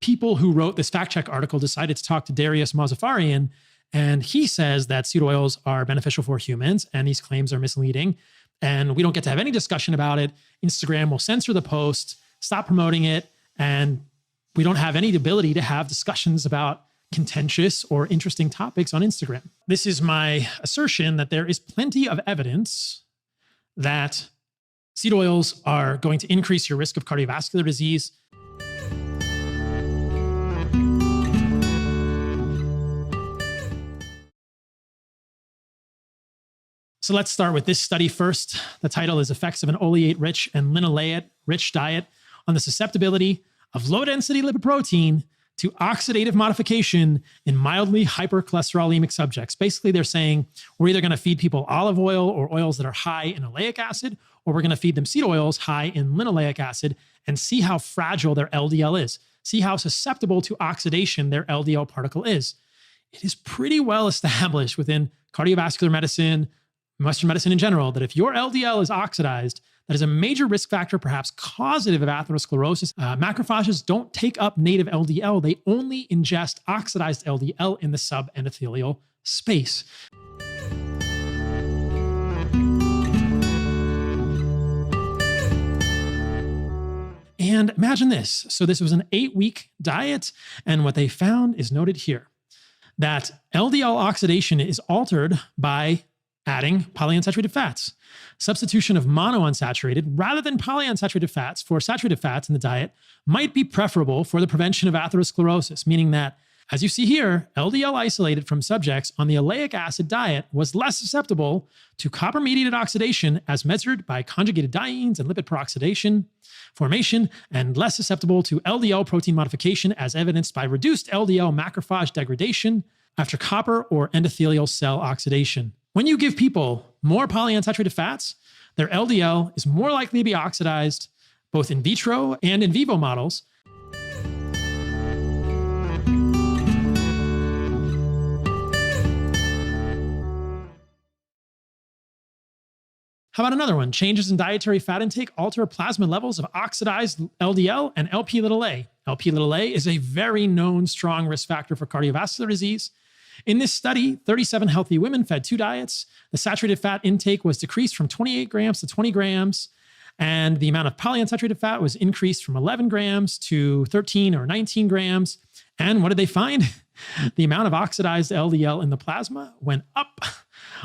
people who wrote this fact check article decided to talk to Dariush Mozaffarian, and he says that seed oils are beneficial for humans, and these claims are misleading. And we don't get to have any discussion about it. Instagram will censor the post, stop promoting it, and we don't have any ability to have discussions about contentious or interesting topics on Instagram. This is my assertion that there is plenty of evidence that seed oils are going to increase your risk of cardiovascular disease. So let's start with this study first. The title is Effects of an Oleate-Rich and Linoleic-Rich Diet on the Susceptibility of Low-Density Lipoprotein to Oxidative Modification in Mildly Hypercholesterolemic Subjects. Basically, they're saying we're either going to feed people olive oil or oils that are high in oleic acid, or we're going to feed them seed oils high in linoleic acid and see how fragile their LDL is. See how susceptible to oxidation their LDL particle is. It is pretty well established within cardiovascular medicine, Western medicine in general, that if your LDL is oxidized, that is a major risk factor, perhaps causative of atherosclerosis. Macrophages don't take up native LDL. They only ingest oxidized LDL in the subendothelial space. And imagine this. So this was an 8-week diet, and what they found is noted here, that LDL oxidation is altered by adding polyunsaturated fats. Substitution of monounsaturated rather than polyunsaturated fats for saturated fats in the diet might be preferable for the prevention of atherosclerosis, meaning that, as you see here, LDL isolated from subjects on the oleic acid diet was less susceptible to copper-mediated oxidation as measured by conjugated dienes and lipid peroxidation formation, and less susceptible to LDL protein modification as evidenced by reduced LDL macrophage degradation after copper or endothelial cell oxidation. When you give people more polyunsaturated fats, their LDL is more likely to be oxidized, both in vitro and in vivo models. How about another one? Changes in dietary fat intake alter plasma levels of oxidized LDL and Lp(a). Lp(a) is a very known strong risk factor for cardiovascular disease. In this study, 37 healthy women fed 2 diets. The saturated fat intake was decreased from 28 grams to 20 grams, and the amount of polyunsaturated fat was increased from 11 grams to 13 or 19 grams. And what did they find? The amount of oxidized LDL in the plasma went up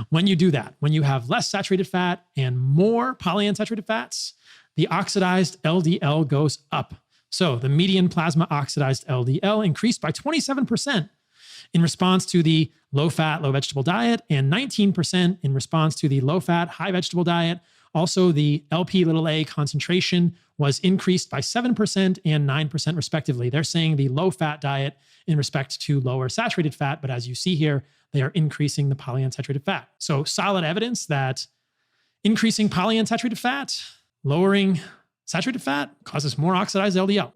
when you do that. When you have less saturated fat and more polyunsaturated fats, the oxidized LDL goes up. So the median plasma oxidized LDL increased by 27% in response to the low-fat, low-vegetable diet, and 19% in response to the low-fat, high-vegetable diet. Also, the Lp(a) concentration was increased by 7% and 9% respectively. They're saying the low-fat diet in respect to lower saturated fat, but as you see here, they are increasing the polyunsaturated fat. So solid evidence that increasing polyunsaturated fat, lowering saturated fat causes more oxidized LDL.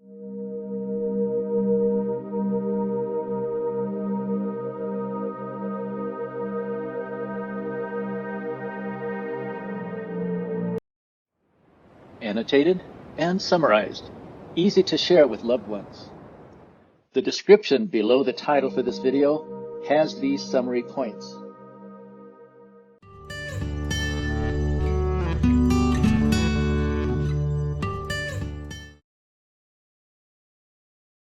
Annotated and summarized, easy to share with loved ones. The description below the title for this video has these summary points.